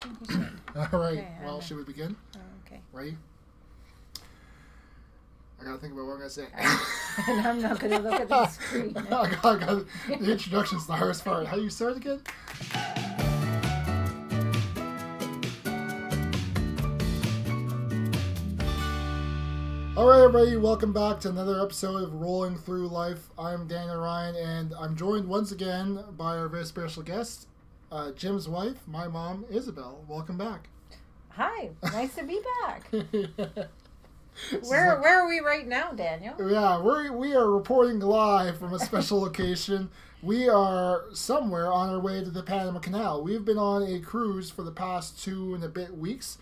think we should. All right. Okay, Well, should we begin? Okay. Ready? I gotta think about what I'm gonna say. And I'm not gonna look at the screen. I got the introduction's the hardest part. How do you start again? All right, everybody, welcome back to another episode of Rolling Through Life. I'm Daniel Ryan, and I'm joined once again by our very special guest, Jim's wife, my mom, Isabelle. Welcome back. Hi, nice to be back. Where are we right now, Daniel? Yeah, we are reporting live from a special location. We are somewhere on our way to the Panama Canal. We've been on a cruise for the past 2 and a bit weeks.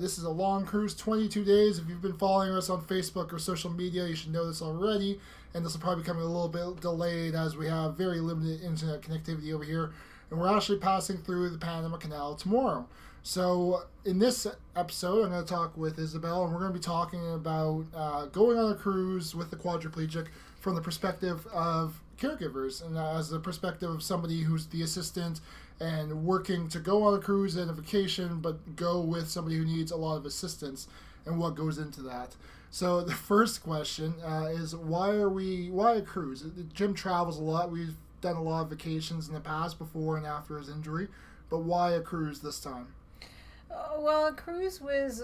This is a long cruise, 22 days. If you've been following us on Facebook or social media, you should know this already. And this will probably come a little bit delayed as we have very limited internet connectivity over here. And we're actually passing through the Panama Canal tomorrow. So in this episode, I'm going to talk with Isabelle, and we're going to be talking about going on a cruise with the quadriplegic from the perspective of caregivers, and as the perspective of somebody who's the assistant and working to go on a cruise and a vacation, but go with somebody who needs a lot of assistance, and what goes into that. So the first question is why a cruise? Jim travels a lot. We've done a lot of vacations in the past, before and after his injury, but why a cruise this time? Well, a cruise was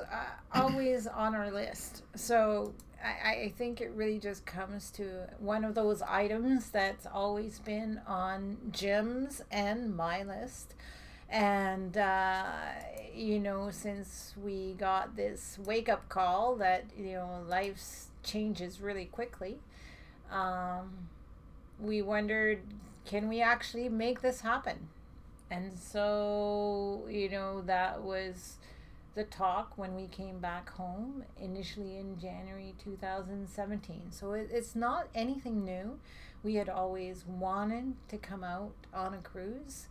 always on our list. So I think it really just comes to one of those items that's always been on Jim's and my list. And, since we got this wake-up call that, life changes really quickly, we wondered, can we actually make this happen? And so, that was the talk when we came back home, initially in January 2017. So it's not anything new. We had always wanted to come out on a cruise,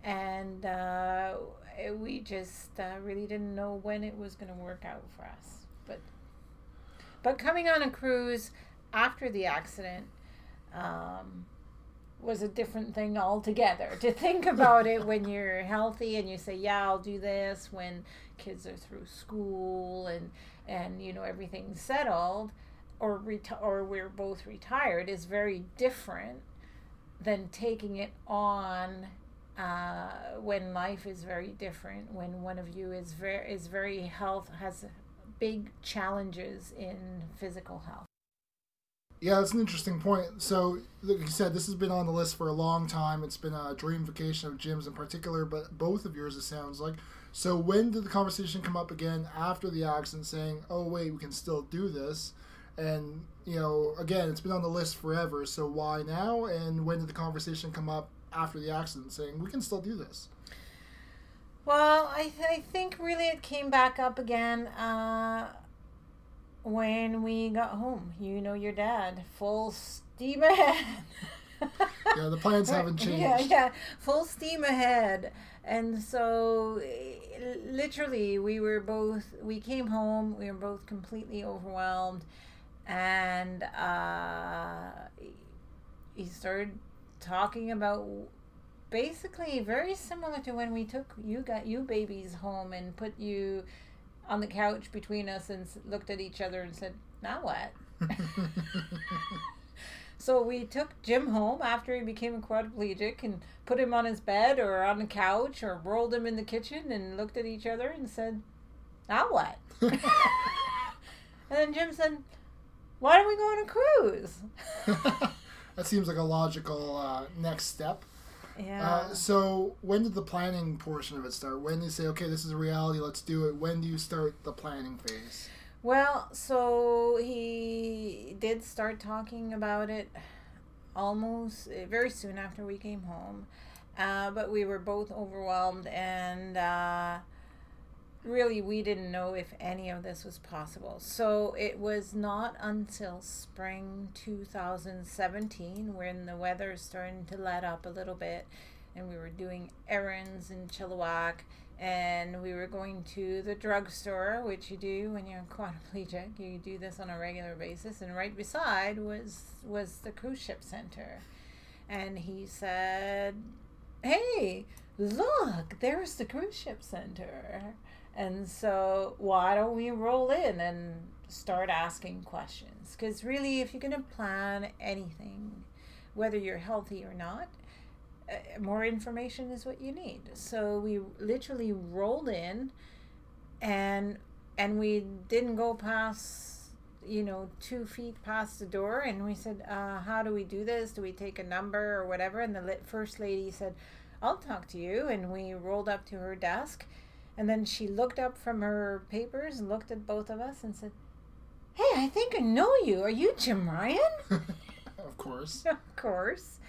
and we just really didn't know when it was going to work out for us. But coming on a cruise after the accident, was a different thing altogether. To think about it when you're healthy and you say, yeah, I'll do this when kids are through school and everything's settled, or we're both retired, is very different than taking it on when life is very different, when one of you is very has big challenges in physical health. Yeah, that's an interesting point. So, like you said, this has been on the list for a long time. It's been a dream vacation of Jim's in particular, but both of yours, it sounds like. So when did the conversation come up again after the accident saying, oh, wait, we can still do this? And, again, it's been on the list forever, so why now? And when did the conversation come up after the accident saying, we can still do this? Well, I think really it came back up again when we got home. Your dad, full steam ahead. Yeah, the plans haven't changed. Yeah, full steam ahead. And so, literally, we came home, we were both completely overwhelmed, and he started talking about basically very similar to when we took you babies home and put you on the couch between us and looked at each other and said, now what? So we took Jim home after he became a quadriplegic and put him on his bed or on the couch or rolled him in the kitchen and looked at each other and said, now what? And then Jim said, why don't we go on a cruise? That seems like a logical next step. Yeah. So when did the planning portion of it start? When do you say, okay, this is a reality, let's do it? When do you start the planning phase? Well, so he did start talking about it almost very soon after we came home. But we were both overwhelmed, and really we didn't know if any of this was possible. So it was not until spring 2017 when the weather is starting to let up a little bit, and we were doing errands in Chilliwack, and we were going to the drugstore, which you do when you're quadriplegic. You do this on a regular basis, and right beside was the cruise ship center. And he said, hey, look, there's the cruise ship center. And so why don't we roll in and start asking questions? Because really, if you're going to plan anything, whether you're healthy or not, more information is what you need. So we literally rolled in, and we didn't go past 2 feet past the door, and we said, how do we do this? Do we take a number or whatever? And the first lady said, I'll talk to you. And we rolled up to her desk, and then she looked up from her papers and looked at both of us and said, hey, I think I know you. Are you Jim Ryan? Of course. Of course.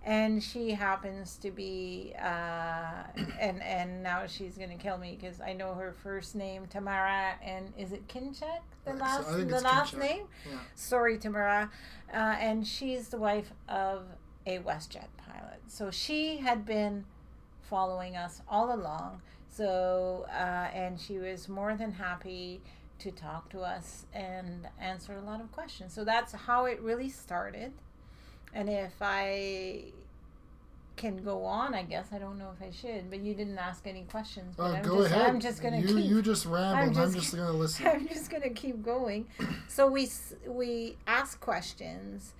And she happens to be, and now she's going to kill me because I know her first name, Tamara, and is it Kinchek, the last name? Yeah. Sorry, Tamara. And she's the wife of a WestJet pilot. So she had been following us all along. So, and she was more than happy to talk to us and answer a lot of questions. So that's how it really started. And if I can go on, I guess, I don't know if I should, but you didn't ask any questions. But go ahead. I'm just going to You just rambled. I'm just going to listen. I'm just going to keep going. So we asked questions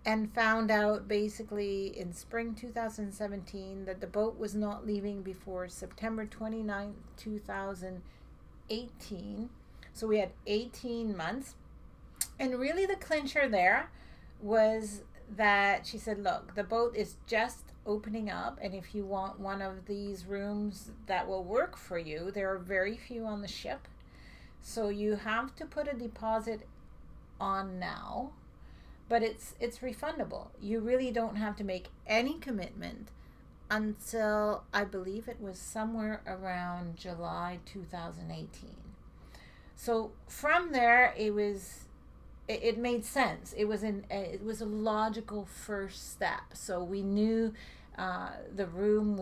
and found out basically in spring 2017 that the boat was not leaving before September 29th, 2018. So we had 18 months. And really the clincher there was that she said, look, the boat is just opening up, and if you want one of these rooms that will work for you, there are very few on the ship. So you have to put a deposit on now, but it's refundable. You really don't have to make any commitment until, I believe it was somewhere around July 2018. So from there, it made sense. It was a logical first step. So we knew the room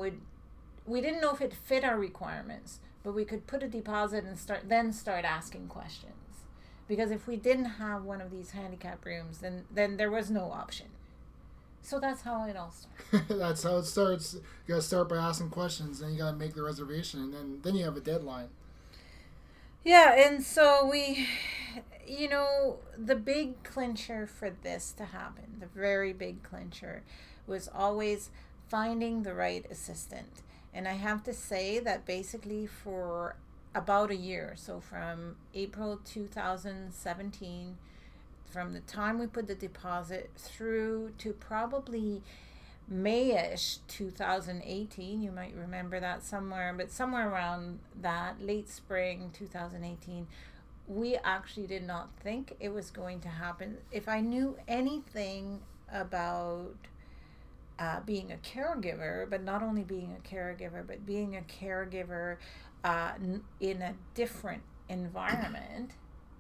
we didn't know if it fit our requirements, but we could put a deposit and start asking questions. Because if we didn't have one of these handicap rooms, then there was no option. So that's how it all started. That's how it starts. You gotta start by asking questions, then you gotta make the reservation, and then you have a deadline. Yeah, and so we, the big clincher for this to happen, the very big clincher, was always finding the right assistant. And I have to say that basically for about a year, so from April 2017, from the time we put the deposit through to probably May-ish 2018, you might remember that somewhere, but somewhere around that, late spring 2018, we actually did not think it was going to happen. If I knew anything about being a caregiver, but not only being a caregiver, but being a caregiver in a different environment,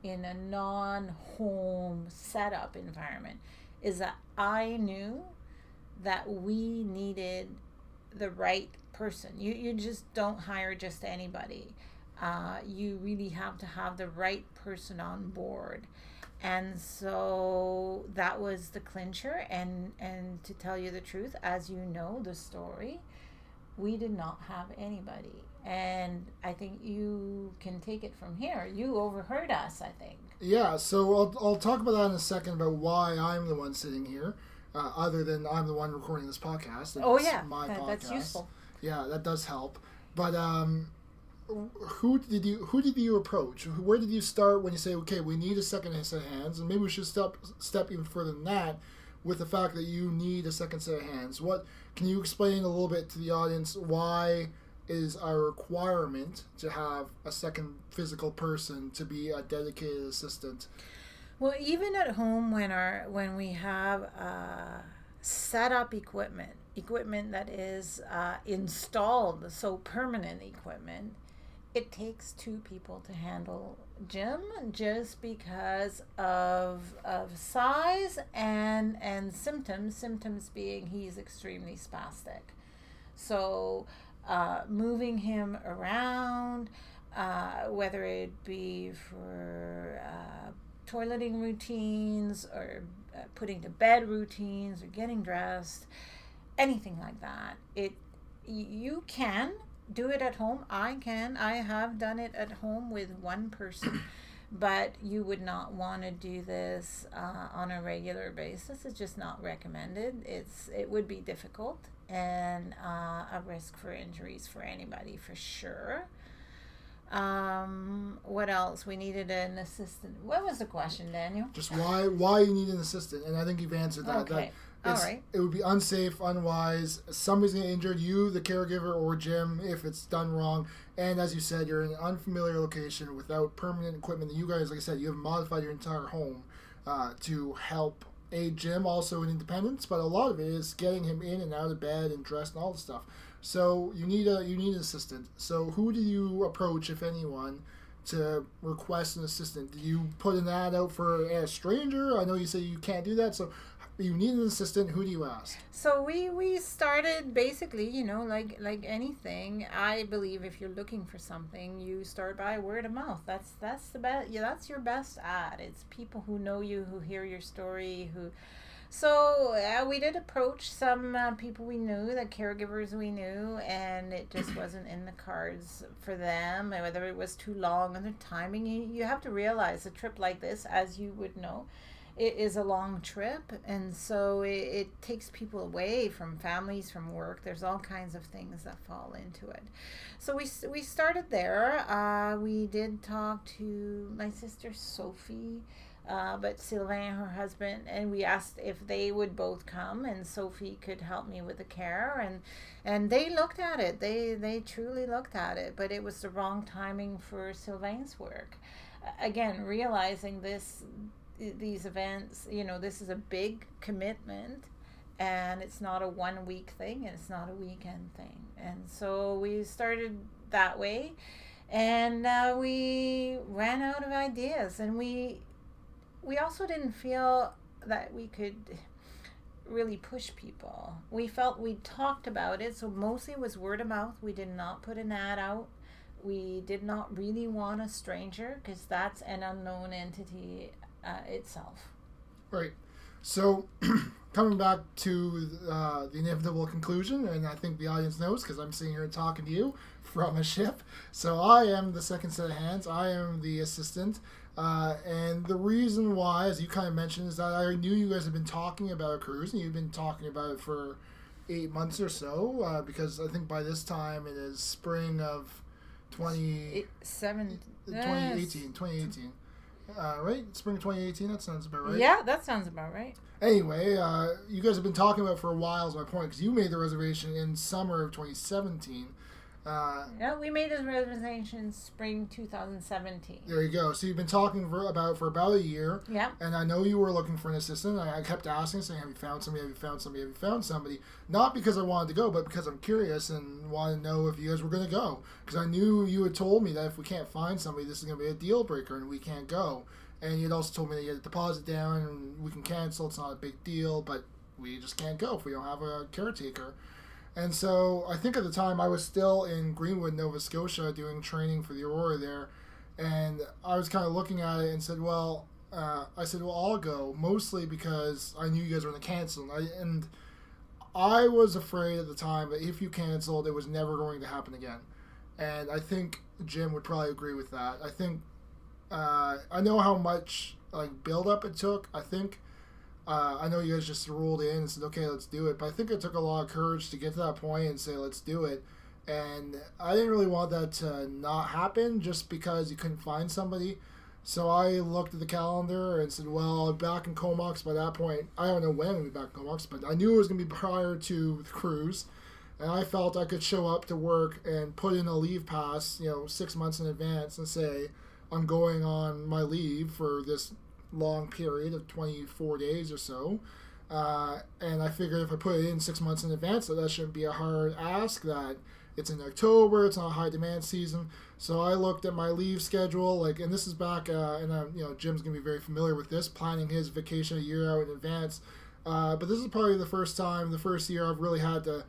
in a non-home setup environment, is that I knew that we needed the right person. You just don't hire just anybody. You really have to have the right person on board. And so that was the clincher. And to tell you the truth, as you know the story, we did not have anybody. And I think you can take it from here. You overheard us, I think. Yeah, so I'll talk about that in a second, about why I'm the one sitting here, other than I'm the one recording this podcast. My podcast. That's useful. Yeah, that does help. But who did you approach? Where did you start when you say, okay, we need a second set of hands, and maybe we should step even further than that, with the fact that you need a second set of hands? What can you explain a little bit to the audience? Why is a requirement to have a second physical person to be a dedicated assistant? Well, even at home, when we have set up equipment that is installed, so permanent equipment, it takes two people to handle Jim, just because of size and symptoms being he's extremely spastic. So moving him around, whether it be for toileting routines or putting to bed routines or getting dressed, anything like that, you can do it at home. I have done it at home with one person. But you would not want to do this on a regular basis. It's just not recommended. It would be difficult and a risk for injuries for anybody for sure. What else? We needed an assistant. What was the question, Daniel? Just why you need an assistant, and I think you've answered that. Okay. All right. It would be unsafe, unwise. Somebody's going to injure you, the caregiver, or Jim if it's done wrong. And as you said, you're in an unfamiliar location without permanent equipment. And you guys, like I said, you have modified your entire home to help aid Jim also in independence. But a lot of it is getting him in and out of bed and dressed and all the stuff. So you need an assistant. So who do you approach, if anyone, to request an assistant? Do you put an ad out for a stranger? I know you say you can't do that. So you need an assistant. Who do you ask? So we started basically, like anything. I believe if you're looking for something, you start by word of mouth. That's the best. Yeah, that's your best ad. It's people who know you, who hear your story, who. So we did approach some people we knew, the caregivers we knew, and it just wasn't in the cards for them. And whether it was too long and the timing, you have to realize a trip like this, as you would know, it is a long trip, and so it takes people away from families, from work. There's all kinds of things that fall into it. So we started there. We did talk to my sister Sophie, but Sylvain, her husband, and we asked if they would both come, and Sophie could help me with the care, and they looked at it. They truly looked at it, but it was the wrong timing for Sylvain's work. Again, realizing these events, this is a big commitment, and it's not a 1 week thing, and it's not a weekend thing. And so we started that way, and we ran out of ideas, and we also didn't feel that we could really push people. We felt we talked about it, so mostly it was word of mouth. We did not put an ad out. We did not really want a stranger, because that's an unknown entity itself. Right. So coming back to the inevitable conclusion, and I think the audience knows because I'm sitting here talking to you from a ship. So I am the second set of hands. I am the assistant. And the reason why, as you kind of mentioned, is that I knew you guys have been talking about a cruise, and you've been talking about it for 8 months or so, because I think by this time it is spring of 2018. Right? Spring 2018, that sounds about right. Yeah, that sounds about right. Anyway, you guys have been talking about it for a while is my point, because you made the reservation in summer of 2017. Yeah, we made the reservation spring 2017. There you go. So you've been talking for about a year. Yeah. And I know you were looking for an assistant. I kept asking, saying, have you found somebody? Have you found somebody? Have you found somebody? Not because I wanted to go, but because I'm curious and want to know if you guys were going to go. Because I knew you had told me that if we can't find somebody, this is going to be a deal breaker and we can't go. And you'd also told me that you had a deposit down and we can cancel. It's not a big deal, but we just can't go if we don't have a caretaker. And so I think at the time I was still in Greenwood, Nova Scotia, doing training for the Aurora there. And I was kind of looking at it and said, well, I'll go, mostly because I knew you guys were going to cancel. And I was afraid at the time that if you canceled, it was never going to happen again. And I think Jim would probably agree with that. I think, I know how much build-up it took. I know you guys just rolled in and said, okay, let's do it. But I think it took a lot of courage to get to that point and say, let's do it. And I didn't really want that to not happen just because you couldn't find somebody. So I looked at the calendar and said, well, I'll be back in Comox by that point. I don't know when I'll be back in Comox, but I knew it was going to be prior to the cruise. And I felt I could show up to work and put in a leave pass, 6 months in advance and say, I'm going on my leave for this long period of 24 days or so, and I figured if I put it in 6 months in advance, that shouldn't be a hard ask, that it's in October, it's not a high demand season. So I looked at my leave schedule, and this is back, and Jim's gonna be very familiar with this, planning his vacation a year out in advance, but this is probably the first year I've really had to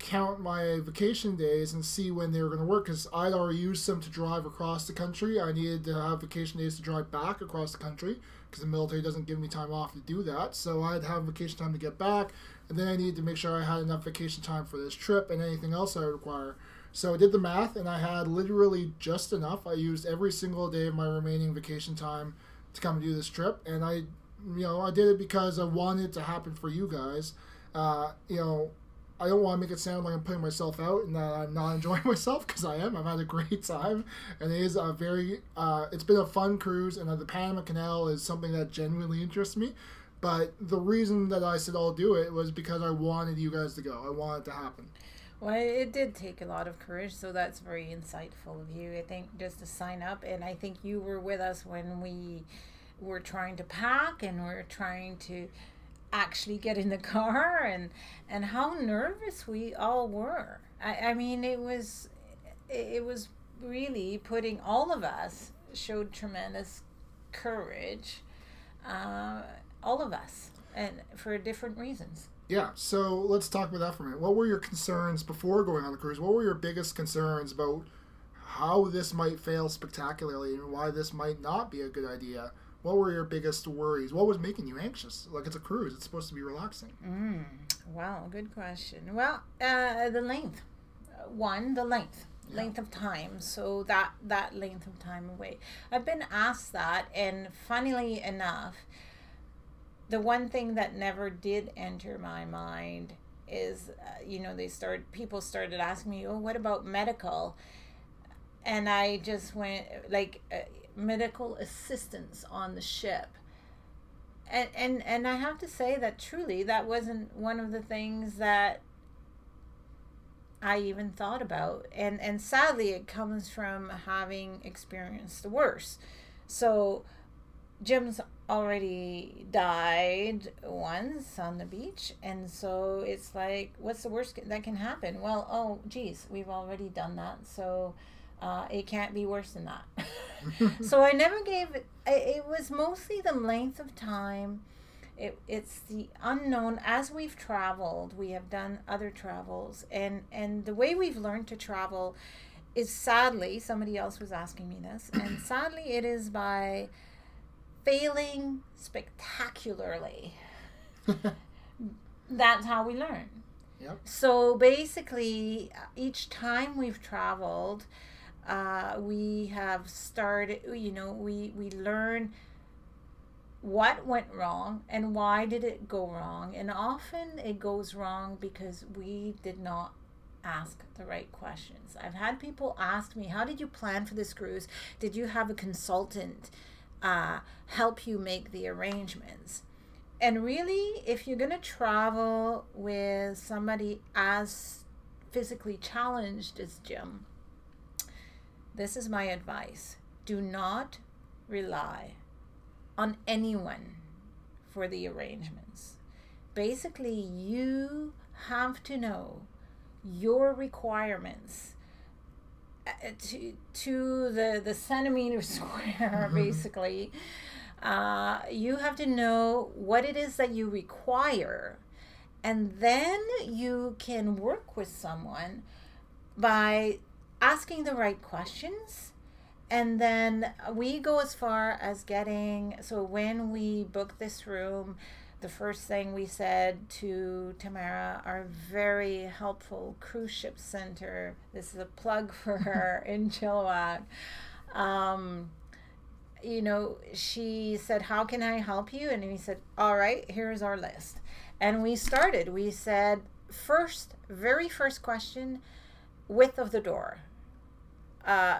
count my vacation days and see when they were going to work, because I'd already used some to drive across the country. I needed to have vacation days to drive back across the country because the military doesn't give me time off to do that. So I'd have vacation time to get back, and then I needed to make sure I had enough vacation time for this trip and anything else I would require. So I did the math, and I had literally just enough. I used every single day of my remaining vacation time to come and do this trip, and I did it because I wanted it to happen for you guys. I don't want to make it sound like I'm putting myself out and that I'm not enjoying myself, because I am. I've had a great time, and it is a it's been a fun cruise, and the Panama Canal is something that genuinely interests me. But the reason that I said I'll do it was because I wanted you guys to go. I wanted it to happen. Well, it did take a lot of courage, so that's very insightful of you, I think, just to sign up. And I think you were with us when we were trying to pack and we're trying to actually get in the car, and how nervous we all were. I mean, it was really putting, all of us showed tremendous courage, all of us, and for different reasons. Yeah, so let's talk about that for a minute. What were your concerns before going on the cruise? What were your biggest concerns about how this might fail spectacularly and why this might not be a good idea? What were your biggest worries? What was making you anxious? Like, it's a cruise. It's supposed to be relaxing. Wow, good question. Well, the length. The length of time. So that length of time away. I've been asked that, and funnily enough, the one thing that never did enter my mind is, people started asking me, oh, what about medical? And I just went, medical assistance on the ship. And I have to say that truly that wasn't one of the things that I even thought about. And sadly, it comes from having experienced the worst. So Jim's already died once on the beach, and so it's like, what's the worst that can happen? Well, oh geez, we've already done that, so it can't be worse than that. So I never gave it was mostly the length of time. It's the unknown. As we've traveled, we have done other travels, and the way we've learned to travel is, sadly, somebody else was asking me this, and sadly it is by failing spectacularly. That's how we learn. Yep. So basically, each time we've traveled, we have started, we learn what went wrong and why did it go wrong. And often it goes wrong because we did not ask the right questions. I've had people ask me, how did you plan for this cruise? Did you have a consultant help you make the arrangements? And really, if you're going to travel with somebody as physically challenged as Jim, this is my advice. Do not rely on anyone for the arrangements. Basically, you have to know your requirements to the centimeter square, basically. You have to know what it is that you require, and then you can work with someone by asking the right questions. And then we go as far as so when we booked this room, the first thing we said to Tamara, our very helpful cruise ship center, this is a plug for her in Chilliwack, she said, how can I help you? And we said, all right, here's our list. And we started. We said, very first question, width of the door.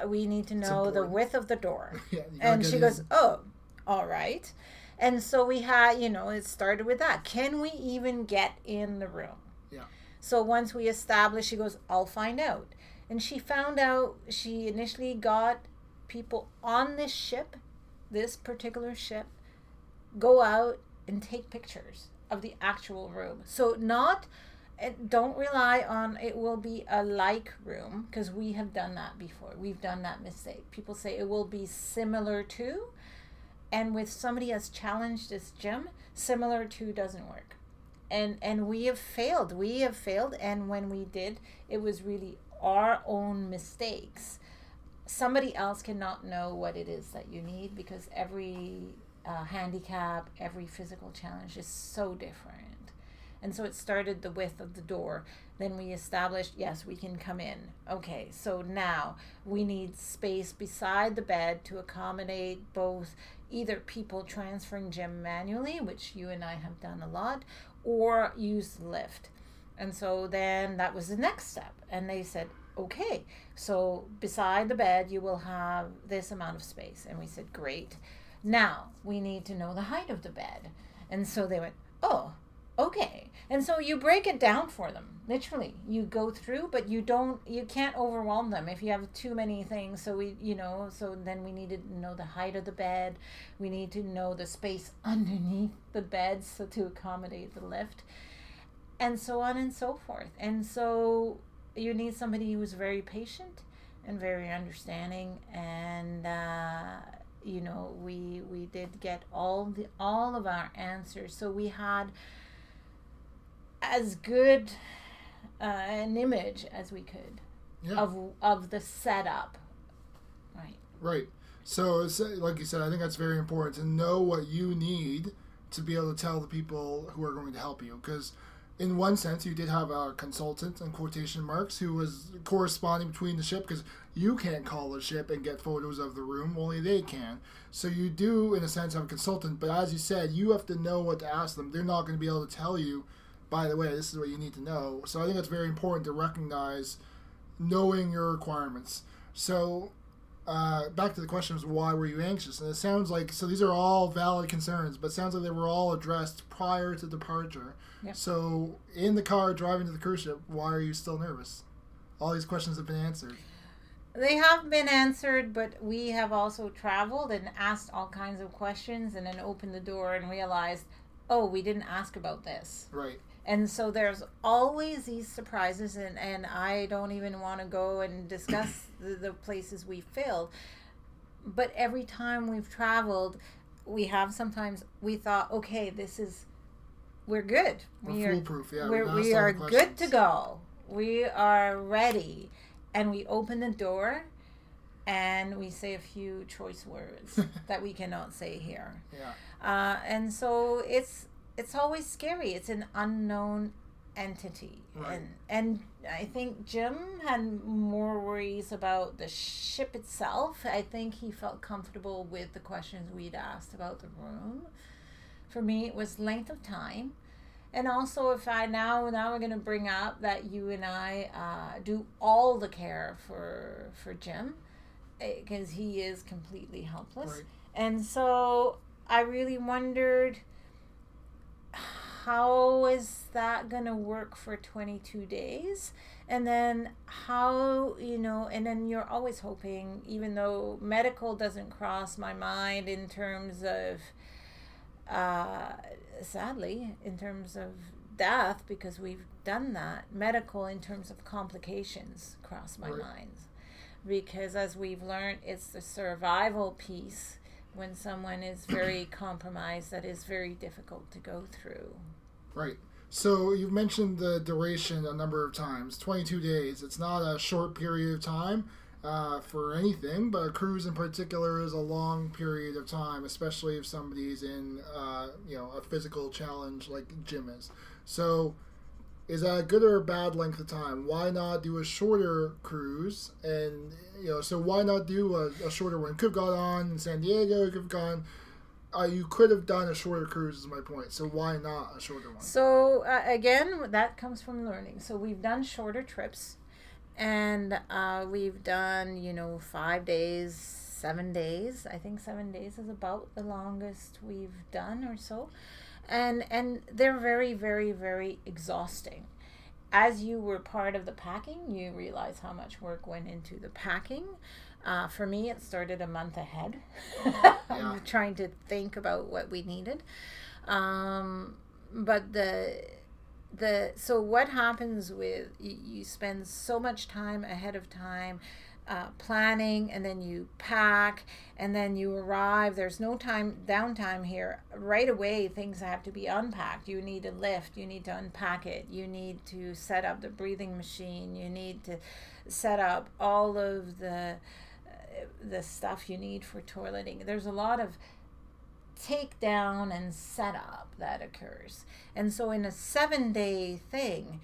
We need to know the width of the door. Yeah, and she goes, oh, all right. And so we had, it started with that. Can we even get in the room? Yeah. So once we established, she goes, I'll find out. And she found out, she initially got people on this particular ship, go out and take pictures of the actual room. So don't rely on it will be a like room, because we have done that before. We've done that mistake. People say it will be similar to, and with somebody as challenged as Jim, similar to doesn't work. and we have failed. And when we did, it was really our own mistakes. Somebody else cannot know what it is that you need, because every handicap, every physical challenge is so different. And so it started the width of the door. Then we established, yes, we can come in. Okay, so now we need space beside the bed to accommodate both either people transferring Jim manually, which you and I have done a lot, or use the lift. And so then that was the next step. And they said, okay, so beside the bed you will have this amount of space. And we said, great. Now we need to know the height of the bed. And so they went, oh, okay. And so you break it down for them. Literally, you go through, but you can't overwhelm them if you have too many things. So so then we needed to know the height of the bed. We need to know the space underneath the bed, so to accommodate the lift, and so on and so forth. And so you need somebody who's very patient and very understanding. And we did get all of our answers. So we had as good an image as we could, yeah, of the setup. Right. So it's, like you said, I think that's very important to know what you need to be able to tell the people who are going to help you. Because in one sense, you did have a consultant, in quotation marks, who was corresponding between the ship, because you can't call the ship and get photos of the room, only they can. So you do, in a sense, have a consultant, but as you said, you have to know what to ask them. They're not going to be able to tell you, by the way, this is what you need to know. So I think it's very important to recognize knowing your requirements. So back to the question was, why were you anxious? And it sounds like, so these are all valid concerns, but it sounds like they were all addressed prior to departure. Yep. So in the car driving to the cruise ship, why are you still nervous? All these questions have been answered. They have been answered, but we have also traveled and asked all kinds of questions, and then opened the door and realized, oh, we didn't ask about this. Right. And so there's always these surprises, and I don't even want to go and discuss the places we failed. But every time we've traveled, we thought, okay, we're good. We're foolproof, yeah. We are good to go. We are ready. And we open the door and we say a few choice words that we cannot say here. Yeah. And so it's always scary. It's an unknown entity. Right. And I think Jim had more worries about the ship itself. I think he felt comfortable with the questions we'd asked about the room. For me, it was length of time. And also, if I now we're going to bring up that you and I do all the care for Jim, because he is completely helpless. Right. And so I really wondered, how is that going to work for 22 days? And then how, and then you're always hoping, even though medical doesn't cross my mind in terms of, sadly, in terms of death, because we've done that, medical in terms of complications cross my mind. Because as we've learned, it's the survival piece when someone is very compromised that is very difficult to go through. Right. So you've mentioned the duration a number of times, 22 days. It's not a short period of time for anything, but a cruise in particular is a long period of time, especially if somebody's in a physical challenge like Jim is. So is that a good or a bad length of time? Why not do a shorter cruise? And so why not do a shorter one? Could have gone on in San Diego, could have gone you could have done a shorter cruise, is my point. So why not a shorter one? So again, that comes from learning. So we've done shorter trips, and we've done 5 days, 7 days. I think 7 days is about the longest we've done or so, and they're very, very, very exhausting. As you were part of the packing, you realize how much work went into the packing. For me, it started a month ahead. Yeah. Trying to think about what we needed. But so what happens with you spend so much time ahead of time planning, and then you pack, and then you arrive. There's no time downtime here. Right away, things have to be unpacked. You need a lift. You need to unpack it. You need to set up the breathing machine. You need to set up all of the stuff you need for toileting. There's a lot of take down and setup that occurs. And so in a 7-day thing,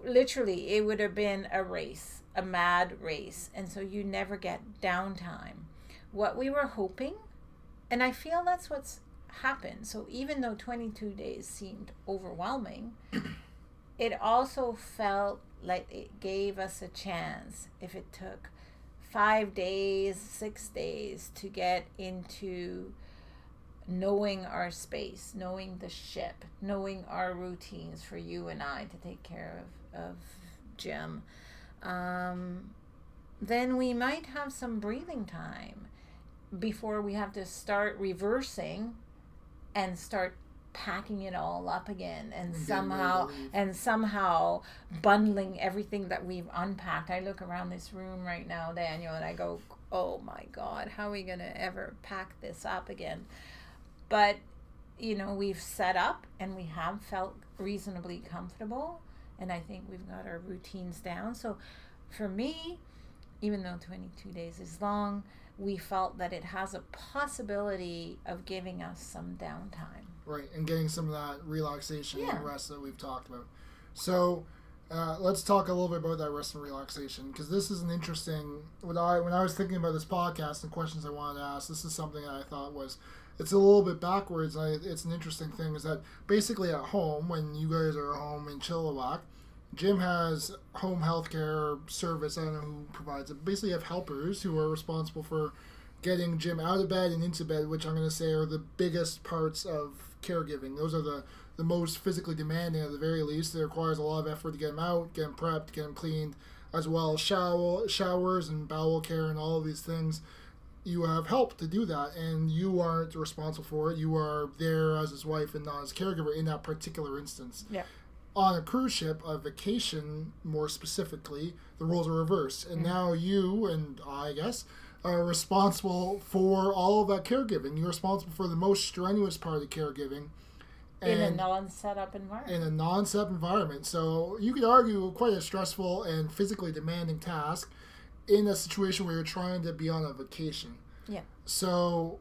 literally it would have been a race, a mad race. And so you never get downtime. What we were hoping, and I feel that's what's happened. So even though 22 days seemed overwhelming, it also felt like it gave us a chance if it took 5 days, 6 days to get into knowing our space, knowing the ship, knowing our routines for you and I to take care of Jim. Then we might have some breathing time before we have to start reversing and start packing it all up again and somehow bundling everything that we've unpacked. I look around this room right now, Daniel, and I go, oh my God, how are we going to ever pack this up again? But, we've set up and we have felt reasonably comfortable, and I think we've got our routines down. So for me, even though 22 days is long, we felt that it has a possibility of giving us some downtime. Right, and getting some of that relaxation and rest that we've talked about. So let's talk a little bit about that rest and relaxation, because this is an interesting, when I was thinking about this podcast and questions I wanted to ask, this is something that I thought it's a little bit backwards. It's an interesting thing, is that basically at home, when you guys are home in Chilliwack, Jim has home healthcare service. I don't know who provides it. Basically, you have helpers who are responsible for getting Jim out of bed and into bed, which I'm going to say are the biggest parts of caregiving. Those are the most physically demanding at the very least. It requires a lot of effort to get him out, get him prepped, get him cleaned, as well as showers and bowel care and all of these things. You have help to do that, and you aren't responsible for it. You are there as his wife and not as caregiver in that particular instance. Yeah. On a cruise ship, a vacation more specifically, the roles are reversed. And now you and I guess are responsible for all of that caregiving. You're responsible for the most strenuous part of the caregiving. In a non-setup environment. In a non-setup environment. So you could argue quite a stressful and physically demanding task in a situation where you're trying to be on a vacation. Yeah. So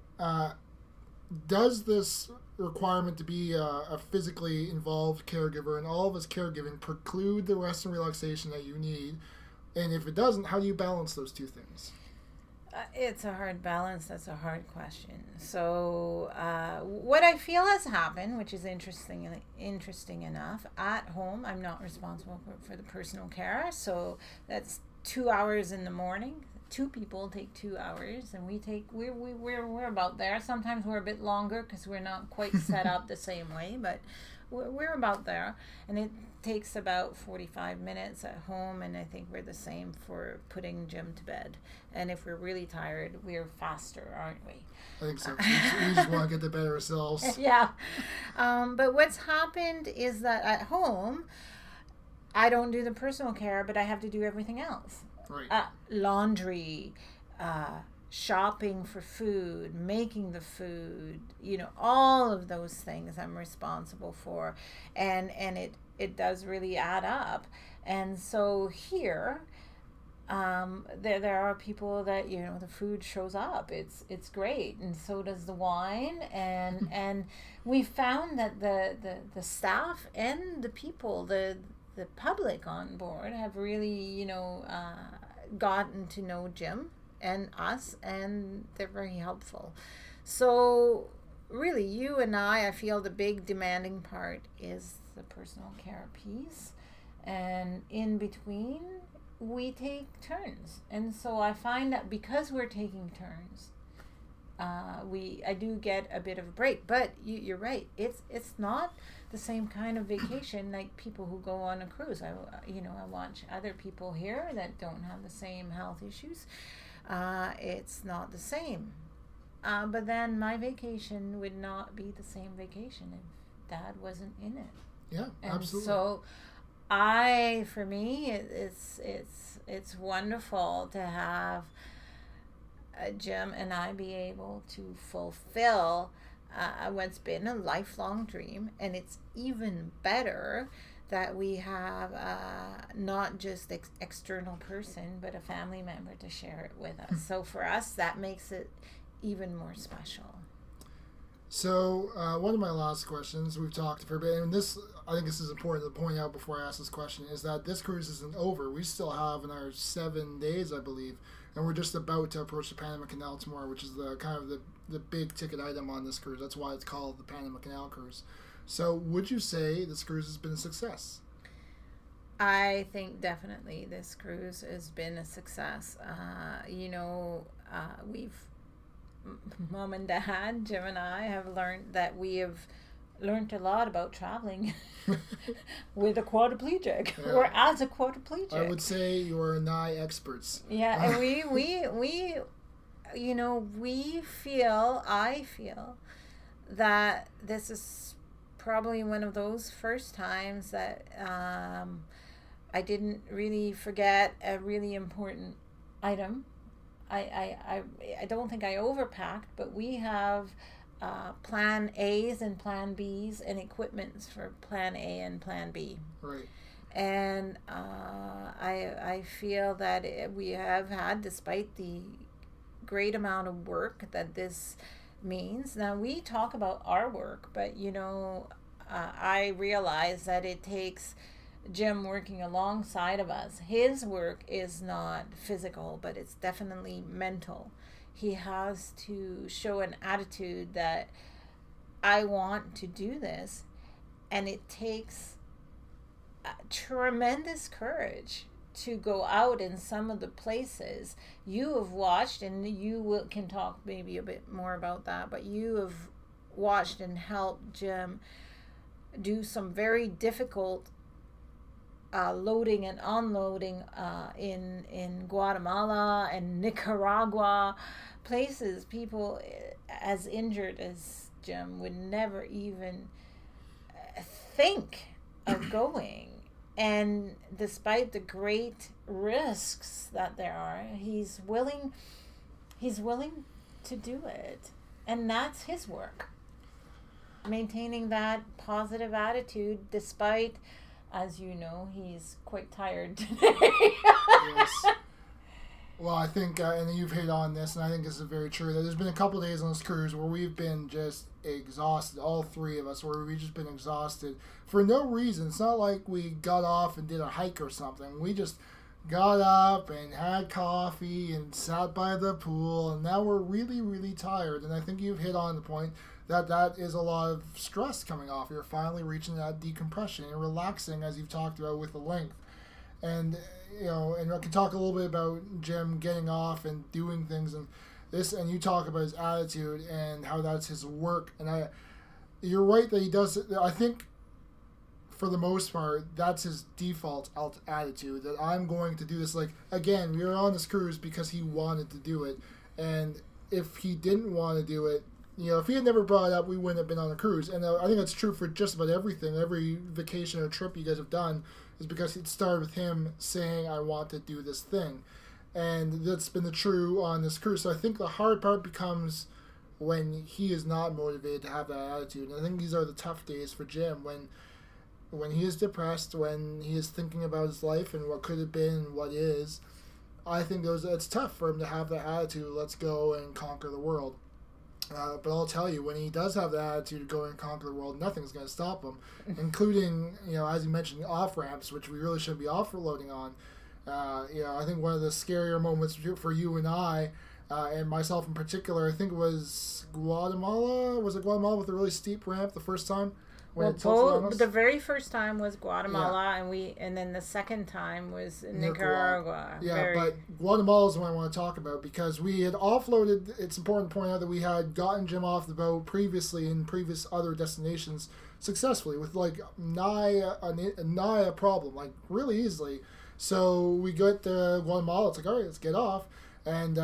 does this requirement to be a physically involved caregiver and all of his caregiving preclude the rest and relaxation that you need? And if it doesn't, how do you balance those two things? It's a hard balance. That's a hard question. So what I feel has happened, which is interesting enough, at home I'm not responsible for the personal care. So that's 2 hours in the morning. 2 people take 2 hours, and we're about there. Sometimes we're a bit longer because we're not quite set up the same way, but we're about there. And it takes about 45 minutes at home, and I think we're the same for putting Jim to bed. And if we're really tired, we're faster, aren't we? I think so. We just want to get to bed ourselves. Yeah. But what's happened is that at home, I don't do the personal care, but I have to do everything else. Right. Laundry, shopping for food, making the food, all of those things I'm responsible for. And it does really add up. And so here, there are people that, the food shows up. It's great. And so does the wine. And we found that the staff and the people, the public on board have really, gotten to know Jim and us, and they're very helpful. So really, you and I feel the big demanding part is the personal care piece. And in between, we take turns. And so I find that because we're taking turns, I do get a bit of a break. But you're right. It's not the same kind of vacation like people who go on a cruise. I watch other people here that don't have the same health issues. It's not the same. But then my vacation would not be the same vacation if Dad wasn't in it. Yeah, and absolutely. So For me, it's wonderful to have Jim and I be able to fulfill what's been a lifelong dream, and it's even better that we have not just external person, but a family member to share it with us. So for us, that makes it even more special. So one of my last questions, we've talked for a bit, and this, I think this is important to point out before I ask this question, is that this cruise isn't over. We still have another 7 days, I believe, and we're just about to approach the Panama Canal tomorrow, which is the kind of the big ticket item on this cruise. That's why it's called the Panama Canal Cruise. So would you say this cruise has been a success? I think definitely this cruise has been a success. We've Mom and Dad, Jim and I have learned that we have learned a lot about traveling with a quadriplegic, Yeah. or as a quadriplegic. I would say you are nigh experts. Yeah, and I feel that this is probably one of those first times that I didn't really forget a really important item. I don't think I overpacked, but we have plan A's and plan B's and equipments for plan A and plan B. Right. And I feel that we have had, despite the great amount of work that this means. Now, we talk about our work, but I realize that it takes Jim working alongside of us. His work is not physical, but it's definitely mental. He has to show an attitude that I want to do this, and it takes tremendous courage to go out in some of the places you have watched, and can talk maybe a bit more about that, but you have watched and helped Jim do some very difficult loading and unloading in Guatemala and Nicaragua, places people as injured as Jim would never even think of going. And despite the great risks that there are, he's willing to do it. And that's his work. Maintaining that positive attitude despite, as you know, he's quite tired today. Yes. Well, I think, and you've hit on this, and I think this is very true, that there's been a couple days on this cruise where we've been just exhausted, all three of us, where we've just been exhausted for no reason. It's not like we got off and did a hike or something. We just got up and had coffee and sat by the pool, and now we're really, really tired. And I think you've hit on the point that is a lot of stress coming off. You're finally reaching that decompression and relaxing, as you've talked about with the length. And and I can talk a little bit about Jim getting off and doing things and this, and you talk about his attitude and how that's his work. And you're right that he does. I think for the most part, that's his default attitude, that I'm going to do this. Like, again, we were on this cruise because he wanted to do it, and if he didn't want to do it, if he had never brought it up, we wouldn't have been on a cruise. And I think that's true for just about everything. Every vacation or trip you guys have done is because it started with him saying, I want to do this thing. And that's been the true on this cruise. So I think the hard part becomes when he is not motivated to have that attitude. And I think these are the tough days for Jim, when he is depressed, when he is thinking about his life and what could have been and what is. I think it's tough for him to have that attitude, let's go and conquer the world. But I'll tell you, when he does have the attitude to go and conquer the world, nothing's going to stop him, including, as you mentioned, off-ramps, which we really shouldn't be off-loading on. I think one of the scarier moments for you and I, and myself in particular, I think it was Guatemala. Was it Guatemala with a really steep ramp the first time? The very first time was Guatemala, and then the second time was Nicaragua. Yeah, but Guatemala is the one I want to talk about because we had offloaded. It's important to point out that we had gotten Jim off the boat previously in previous other destinations successfully with like nigh a problem, like really easily. So we got to Guatemala. It's like, all right, let's get off. And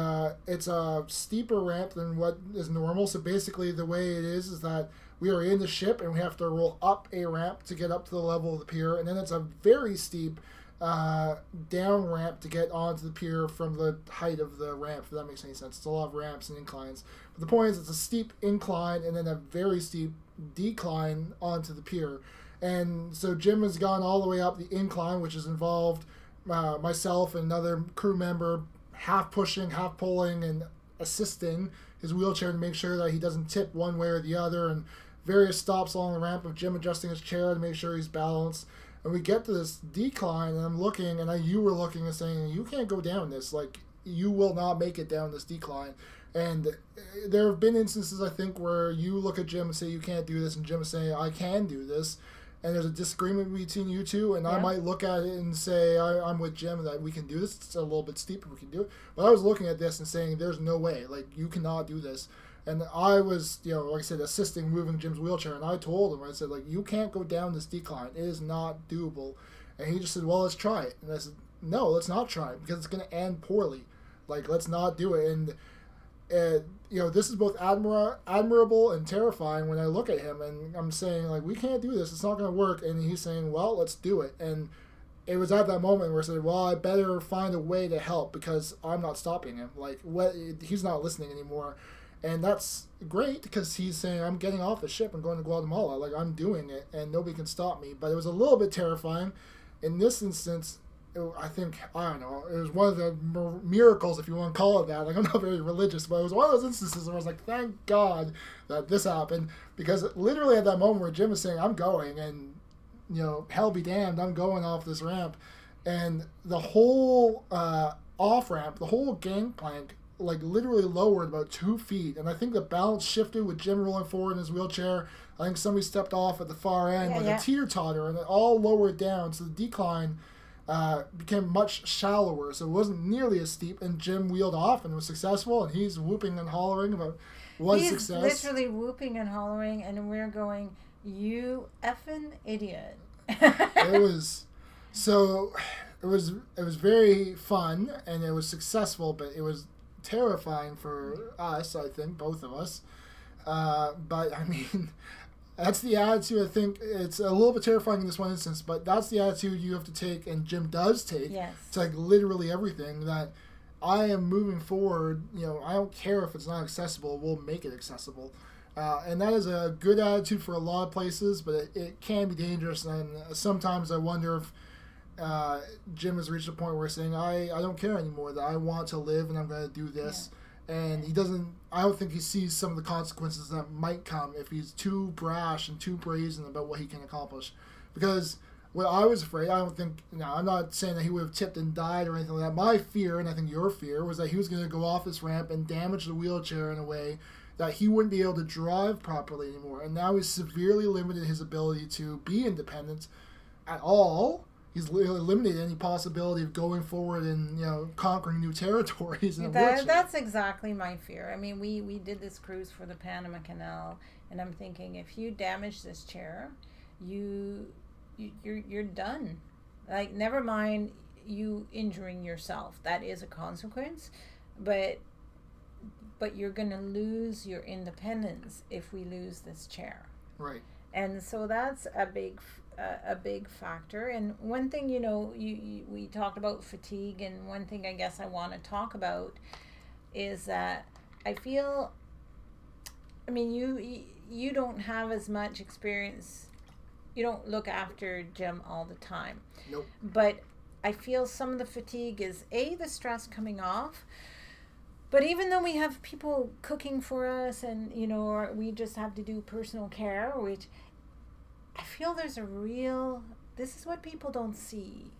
it's a steeper ramp than what is normal. So basically, the way it is that we are in the ship and we have to roll up a ramp to get up to the level of the pier, and then it's a very steep down ramp to get onto the pier from the height of the ramp, if that makes any sense. It's a lot of ramps and inclines. But the point is, it's a steep incline and then a very steep decline onto the pier. And so Jim has gone all the way up the incline, which has involved myself and another crew member half pushing, half pulling, and assisting his wheelchair to make sure that he doesn't tip one way or the other, and various stops along the ramp of Jim adjusting his chair to make sure he's balanced. And we get to this decline, and I'm looking, and you were looking and saying, you can't go down this. Like, you will not make it down this decline. And there have been instances, I think, where you look at Jim and say, you can't do this, and Jim is saying, I can do this. And there's a disagreement between you two, and I might look at it and say, I'm with Jim, that we can do this. It's a little bit steep, but we can do it. But I was looking at this and saying, there's no way. Like, you cannot do this. And I was, like I said, assisting moving Jim's wheelchair, and I told him, I said, like, you can't go down this decline. It is not doable. And he just said, well, let's try it. And I said, no, let's not try it, because it's going to end poorly. Like, let's not do it. And, this is both admirable and terrifying when I look at him, and I'm saying, like, we can't do this. It's not going to work. And he's saying, well, let's do it. And it was at that moment where I said, well, I better find a way to help, because I'm not stopping him. Like, he's not listening anymore. And that's great, because he's saying, I'm getting off the ship and going to Guatemala. Like, I'm doing it, and nobody can stop me. But it was a little bit terrifying. In this instance, I think, I don't know, it was one of the miracles, if you want to call it that. Like, I'm not very religious, but it was one of those instances where I was like, thank God that this happened. Because literally at that moment where Jim is saying, I'm going, and, hell be damned, I'm going off this ramp. And the whole off-ramp, the whole gangplank, like, literally lowered about 2 feet. And I think the balance shifted with Jim rolling forward in his wheelchair. I think somebody stepped off at the far end, a teeter-totter, and it all lowered down. So the decline became much shallower, so it wasn't nearly as steep, and Jim wheeled off and was successful, and he's whooping and hollering about success. He's literally whooping and hollering, and we're going, you effing idiot. It was very fun, and it was successful, but it was terrifying for us, I think, both of us. But, I mean, that's the attitude. I think it's a little bit terrifying in this one instance, but that's the attitude you have to take, and Jim does take. Yes. It's like literally everything, that I am moving forward. I don't care if it's not accessible. We'll make it accessible. And that is a good attitude for a lot of places, but it can be dangerous. And sometimes I wonder if Jim has reached a point where he's saying, I don't care anymore, that I want to live and I'm going to do this. Yeah. And I don't think he sees some of the consequences that might come if he's too brash and too brazen about what he can accomplish. Because what I was afraid, I'm not saying that he would have tipped and died or anything like that. My fear, and I think your fear, was that he was going to go off this ramp and damage the wheelchair in a way that he wouldn't be able to drive properly anymore. And now he's severely limited his ability to be independent at all. He's eliminated any possibility of going forward and conquering new territories in a wheelchair. That's exactly my fear. I mean, we did this cruise for the Panama Canal, and I'm thinking, if you damage this chair, you're done. Like, never mind you injuring yourself. That is a consequence, but you're going to lose your independence if we lose this chair. Right. And so that's a big factor. And one thing, we talked about fatigue, and one thing I guess I want to talk about is that I feel, I mean, you don't have as much experience. You don't look after Jim all the time. Nope. But I feel some of the fatigue is the stress coming off. But even though we have people cooking for us, and or we just have to do personal care, which I feel there's this is what people don't see.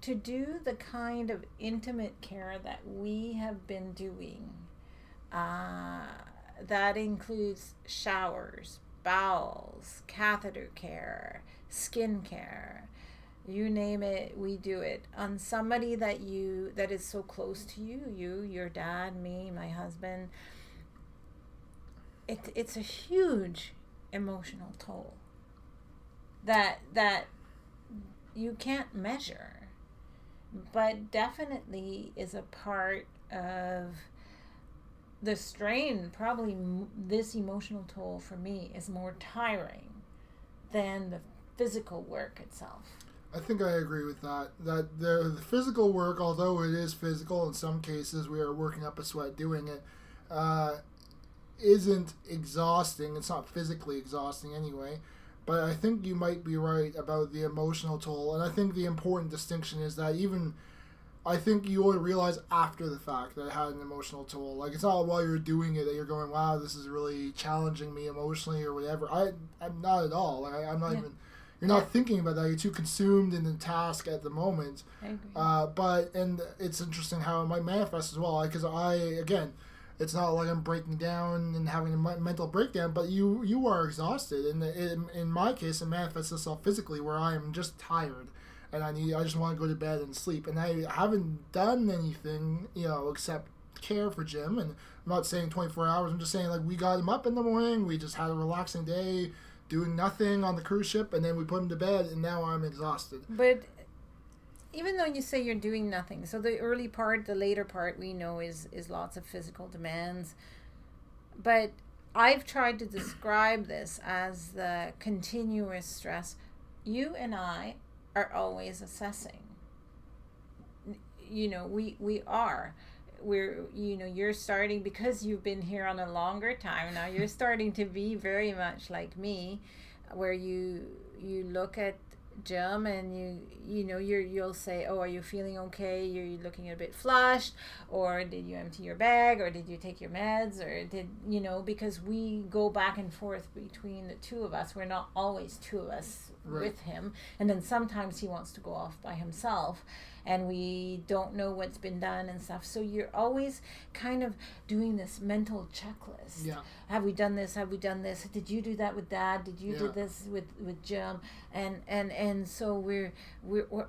To do the kind of intimate care that we have been doing, that includes showers, bowels, catheter care, skin care, you name it, we do it on somebody that is so close to you, your dad, me, my husband. It's a huge emotional toll that you can't measure, but definitely is a part of the strain, probably this emotional toll for me is more tiring than the physical work itself. I think I agree with that. That the physical work, although it is physical, in some cases we are working up a sweat doing it, isn't exhausting. It's not physically exhausting anyway. But I think you might be right about the emotional toll. And I think the important distinction is that I think you only realize after the fact that it had an emotional toll. Like, it's not while you're doing it that you're going, wow, this is really challenging me emotionally or whatever. I'm not at all. Like, I'm not even... You're not thinking about that. You're too consumed in the task at the moment. I agree. And it's interesting how it might manifest as well. Because again, it's not like I'm breaking down and having a mental breakdown, but you are exhausted. And in my case, it manifests itself physically, where I am just tired. And I just want to go to bed and sleep. And I haven't done anything, except care for Jim. And I'm not saying 24 hours. I'm just saying, like, we got him up in the morning. We just had a relaxing day, doing nothing on the cruise ship, and then we put him to bed, and now I'm exhausted. But even though you say you're doing nothing, so the early part, the later part, we know is lots of physical demands. But I've tried to describe this as the continuous stress. You and I are always assessing. We are. You're starting, because you've been here on a longer time now, you're starting to be very much like me, where you look at Jim and you'll say, oh, are you feeling okay? You're looking a bit flushed, or did you empty your bag, or did you take your meds, or because we go back and forth between the two of us. We're not always two of us with him, and then sometimes he wants to go off by himself, and we don't know what's been done and stuff. So you're always kind of doing this mental checklist. Yeah. Have we done this? Have we done this? Did you do that with Dad? Did you do this with Jim? And so we're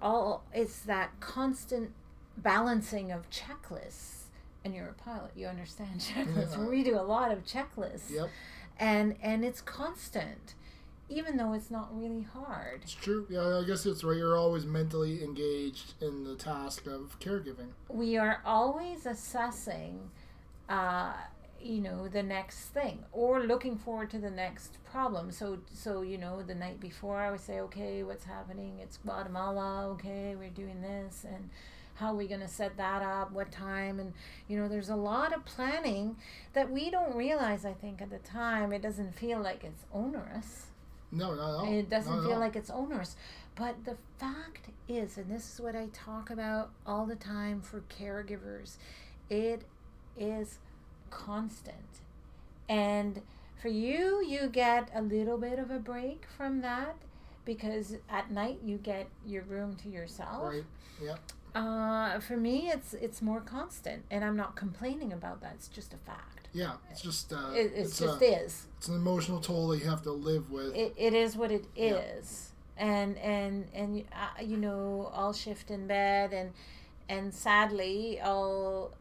all, it's that constant balancing of checklists. And you're a pilot, you understand checklists. Yeah. We do a lot of checklists. Yep. And it's constant, even though it's not really hard. It's true. Yeah, I guess it's right. You're always mentally engaged in the task of caregiving. We are always assessing, the next thing, or looking forward to the next problem. So the night before I would say, okay, what's happening? It's Guatemala. Okay, we're doing this, and how are we going to set that up? What time? And there's a lot of planning that we don't realize. I think at the time it doesn't feel like it's onerous. No, not at all. It doesn't feel like it's onerous. But the fact is, and this is what I talk about all the time for caregivers, it is constant. And for you get a little bit of a break from that, because at night you get your room to yourself. Right, yeah. For me, it's more constant, and I'm not complaining about that. It's just a fact. Yeah, it's just it's It's an emotional toll that you have to live with. It is what it is, and I'll shift in bed, and sadly I'll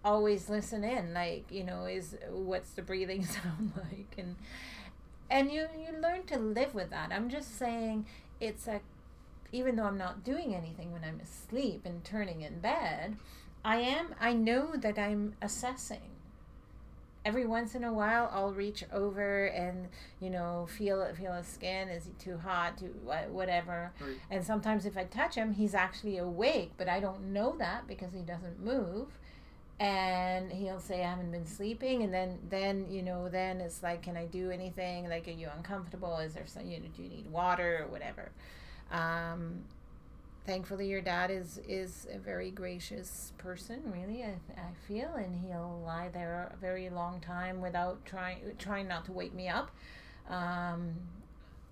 always listen in, like, is what's the breathing sound like, and you learn to live with that. I'm just saying, even though I'm not doing anything when I'm asleep and turning in bed, I know that I'm assessing. Every once in a while, I'll reach over and, feel his skin. Is he too hot? Whatever. Right. And sometimes if I touch him, he's actually awake, but I don't know that because he doesn't move. And he'll say, I haven't been sleeping. And then then it's like, can I do anything? Like, are you uncomfortable? Is there some, do you need water or whatever? Thankfully, your dad is a very gracious person, really, I feel, and he'll lie there a very long time without trying not to wake me up, and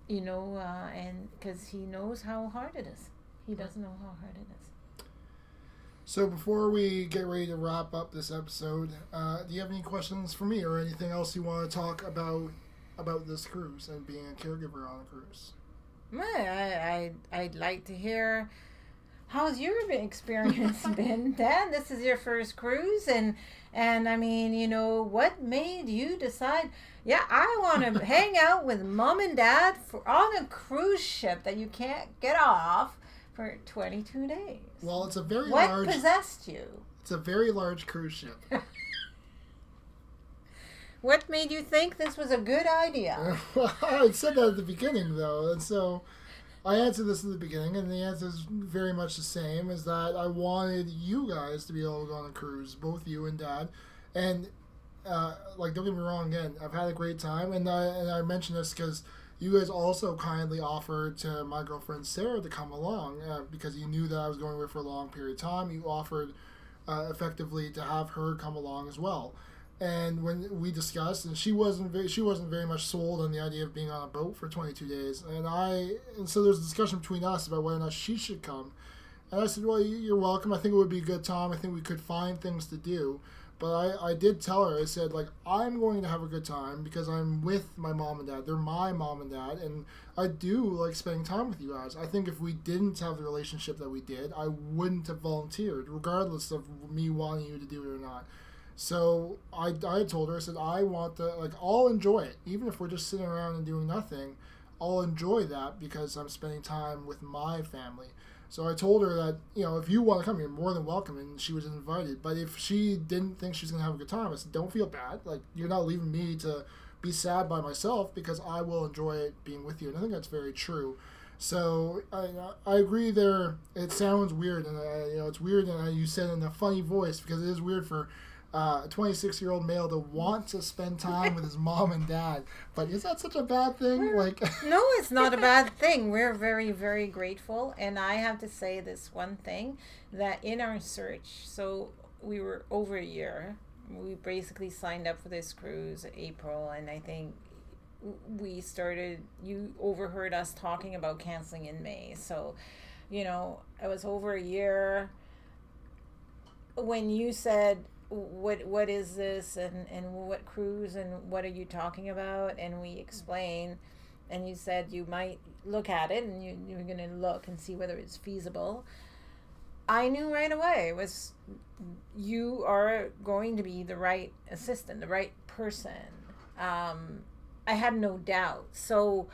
because he knows how hard it is. He doesn't know how hard it is. So before we get ready to wrap up this episode, do you have any questions for me or anything else you want to talk about this cruise and being a caregiver on a cruise? I'd like to hear, how's your experience been, Dan? This is your first cruise, and I mean, what made you decide, I want to hang out with Mom and Dad on a cruise ship that you can't get off for 22 days? Well, it's a very What large... possessed you? It's a very large cruise ship. What made you think this was a good idea? Well, I said that at the beginning, though, and so I answered this in the beginning, and the answer is very much the same, is that I wanted you guys to be able to go on a cruise, both you and Dad, and don't get me wrong, again, I've had a great time, and I mention this because you guys also kindly offered to my girlfriend Sarah to come along because you knew that I was going away for a long period of time. You offered effectively to have her come along as well. And when we discussed, and she wasn't very much sold on the idea of being on a boat for 22 days, and so there's a discussion between us about whether or not she should come. And I said, well, you're welcome. I think it would be a good time. I think we could find things to do. But I did tell her, I said, I'm going to have a good time because I'm with my mom and dad. They're my mom and dad, and I do like spending time with you guys. I think if we didn't have the relationship that we did, I wouldn't have volunteered, regardless of me wanting you to do it or not. So I told her, I said, I want I'll enjoy it. Even if we're just sitting around and doing nothing, I'll enjoy that because I'm spending time with my family. So I told her that, if you want to come, you're more than welcome, and she was invited. But if she didn't think she was going to have a good time, I said, don't feel bad. You're not leaving me to be sad by myself because I will enjoy it being with you. And I think that's very true. So I agree there. It sounds weird, and it's weird, and you said it in a funny voice because it is weird for a 26-year-old male to want to spend time with his mom and dad. But is that such a bad thing? No, it's not a bad thing. We're very, very grateful. And I have to say this one thing, that in our search, so we were over a year. We basically signed up for this cruise in April, and I think you overheard us talking about canceling in May. So, it was over a year. When you said, what is this and what cruise and what are you talking about, and we explained, and you said you might look at it and you were going to look and see whether it's feasible, I knew right away you are going to be the right assistant, the right person. I had no doubt. So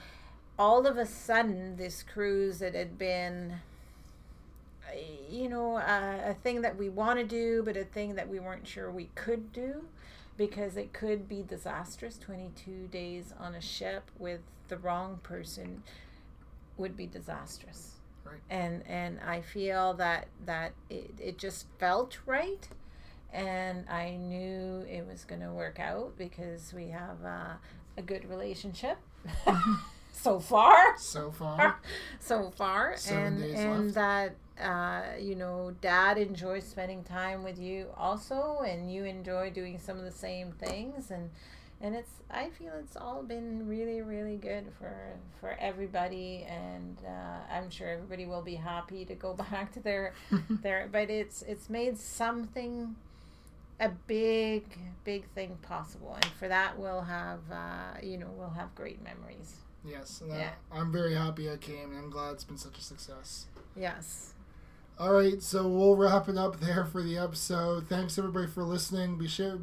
all of a sudden, this cruise that had been a thing that we want to do, but a thing that we weren't sure we could do because it could be disastrous. 22 days on a ship with the wrong person would be disastrous. Right. And I feel that it just felt right, and I knew it was going to work out because we have a good relationship. So far. 7 days and left. That Dad enjoys spending time with you also, and you enjoy doing some of the same things, and I feel it's all been really, really good for everybody, and I'm sure everybody will be happy to go back to their but it's made something, a big thing possible, and for that we'll have great memories. Yes, and I'm very happy I came, and I'm glad it's been such a success. Yes. All right, so we'll wrap it up there for the episode. Thanks, everybody, for listening. Be sure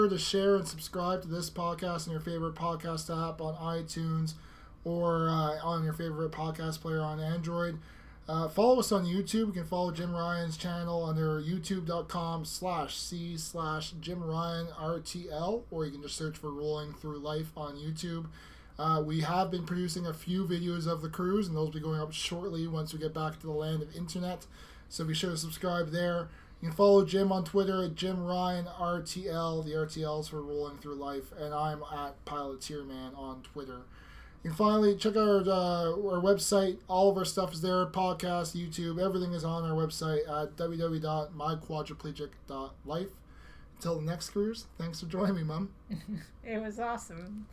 to share and subscribe to this podcast on your favorite podcast app on iTunes or on your favorite podcast player on Android. Follow us on YouTube. You can follow Jim Ryan's channel under youtube.com/c/JimRyanRTL, or you can just search for Rolling Through Life on YouTube. We have been producing a few videos of the cruise, and those will be going up shortly once we get back to the land of internet. So be sure to subscribe there. You can follow Jim on Twitter at JimRyanRTL. The RTL is for Rolling Through Life, and I'm at PiloteerMan on Twitter. You can finally check out our website. All of our stuff is there, podcast, YouTube, everything is on our website at www.myquadriplegic.life. Until the next cruise, thanks for joining me, Mom. It was awesome.